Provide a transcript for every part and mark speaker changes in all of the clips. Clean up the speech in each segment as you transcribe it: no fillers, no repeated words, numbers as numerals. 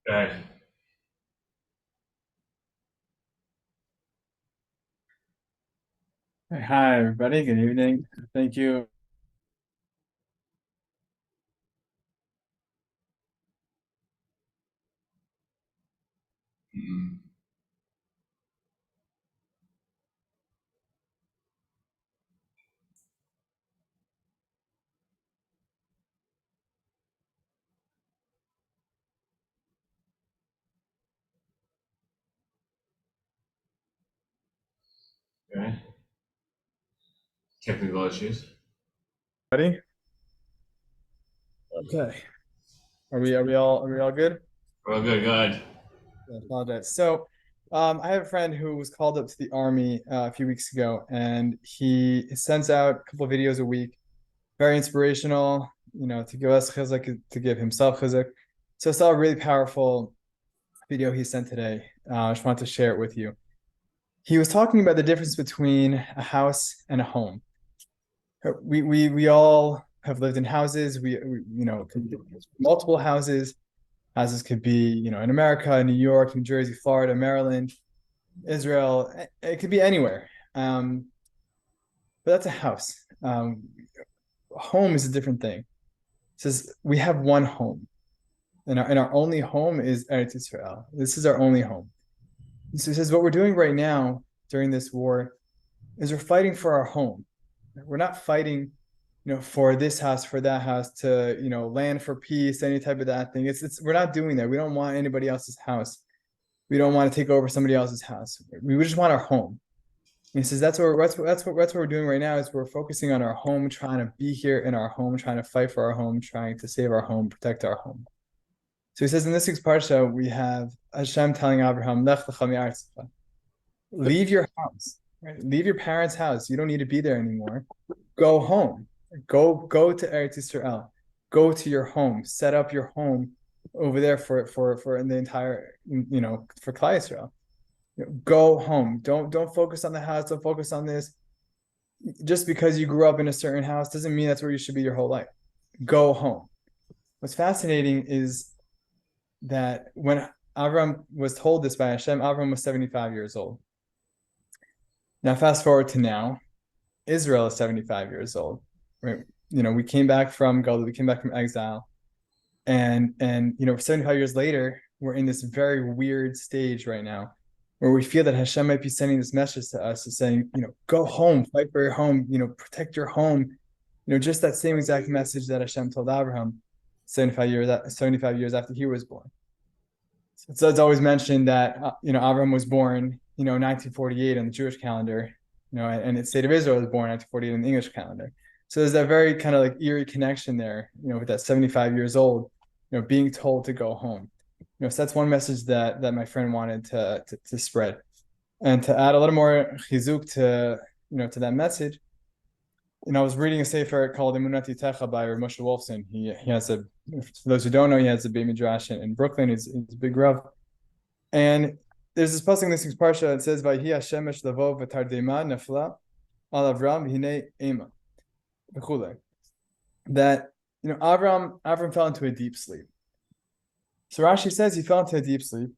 Speaker 1: Right.
Speaker 2: Hi, everybody. Good evening. Thank you.
Speaker 1: Mm. Okay. Technical issues.
Speaker 2: Ready? Okay. Are we all good?
Speaker 1: Well, good, good.
Speaker 2: I apologize. I have a friend who was called up to the army a few weeks ago, and he sends out a couple of videos a week, very inspirational, to give us chizuk, to give himself chizuk. So I saw a really powerful video he sent today. I just wanted to share it with you. He was talking about the difference between a house and a home. We all have lived in houses. Could be multiple houses. Houses could be, in America, New York, New Jersey, Florida, Maryland, Israel. It could be anywhere. But that's a house. Home is a different thing. It says we have one home, and our only home is Eretz Israel. This is our only home. So it says what we're doing right now during this war is we're fighting for our home. We're not fighting, for this house, for that house, to, land for peace, any type of that thing. It's we're not doing that. We don't want anybody else's house. We don't want to take over somebody else's house. We just want our home. And he says that's what we're doing right now is we're focusing on our home, trying to be here in our home, trying to fight for our home, trying to save our home, protect our home. So he says in this week's parsha we have Hashem telling Abraham, Lech lecha mi'artzecha, leave your house, right? Leave your parents' house. You don't need to be there anymore. Go home. Go to Eretz Yisrael. Go to your home. Set up your home over there for in the entire, for Klal Yisrael. Go home. Don't focus on the house. Don't focus on this. Just because you grew up in a certain house doesn't mean that's where you should be your whole life. Go home. What's fascinating is that when Avram was told this by Hashem, Avram was 75 years old. Now, fast forward to now, Israel is 75 years old, right? We came back from Galut, we came back from exile, and 75 years later, we're in this very weird stage right now where we feel that Hashem might be sending this message to us, saying, go home, fight for your home, protect your home. Just that same exact message that Hashem told Abraham 75 years after he was born. So it's always mentioned that Abraham was born 1948 on the Jewish calendar, and the state of Israel was born 1948 in the English calendar. So there's that very kind of like eerie connection there, with that 75 years old, being told to go home. So that's one message that my friend wanted to spread, and to add a little more chizuk to that message. I was reading a sefer called Emunat Yitecha by Moshe Wolfson. He has a, for those who don't know, he has a Beit Midrash in Brooklyn. He's a big rav, and there's this passage in this parsha that says, "Vayhi Hashemesh lavo v'tardema nefla al Avram v'hinei ema v'chulei." That Avram fell into a deep sleep. So Rashi says he fell into a deep sleep,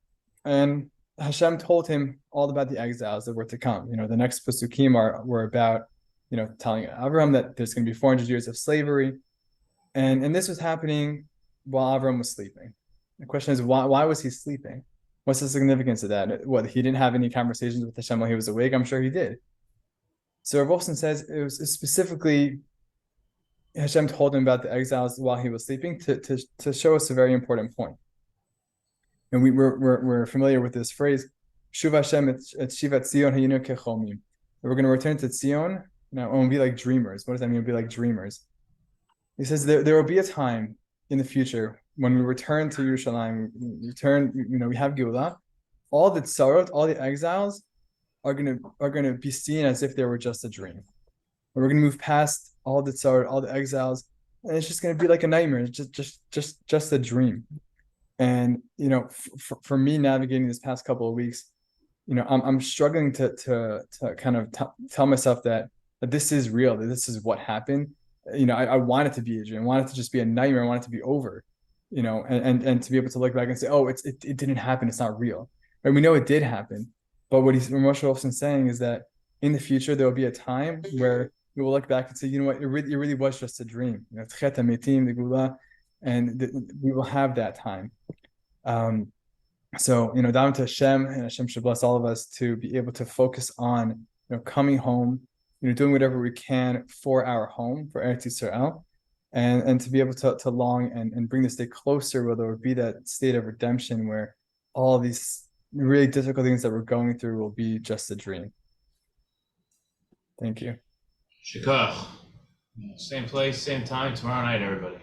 Speaker 2: and Hashem told him all about the exiles that were to come. The next pasukim were about telling Avram that there's going to be 400 years of slavery, and this was happening while Avram was sleeping. The question is, why was he sleeping? What's the significance of that? What, he didn't have any conversations with Hashem while he was awake? I'm sure he did. So Rav Wolfson says it was specifically Hashem told him about the exiles while he was sleeping to show us a very important point. And we're familiar with this phrase, Shuv Hashem et Shivat Zion hayinu kechomim. We're going to return to Zion now and be like dreamers. What does that mean? Be like dreamers. He says there will be a time in the future when we return to Yerushalayim, we have Geulah. All the tzarot, all the exiles are gonna be seen as if they were just a dream. And we're gonna move past all the tzarot, all the exiles, and it's just gonna be like a nightmare. It's just a dream. And for me navigating this past couple of weeks, I'm struggling to kind of tell myself that this is real, that this is what happened. I want it to be a dream. I want it to just be a nightmare. I want it to be over. and to be able to look back and say, oh, it didn't happen, it's not real. Right? We know it did happen, but what Moshe Wolfson's saying is that in the future there will be a time where we will look back and say, you know what, it really was just a dream. Tchet HaMetim, the Gula, and we will have that time. So, down to Hashem, and Hashem should bless all of us to be able to focus on, coming home, doing whatever we can for our home, for Eretz Yisrael, and to be able to long and bring this day closer, where there would be that state of redemption where all of these really difficult things that we're going through will be just a dream. Thank you.
Speaker 1: Shikach. Same place, same time tomorrow night, everybody.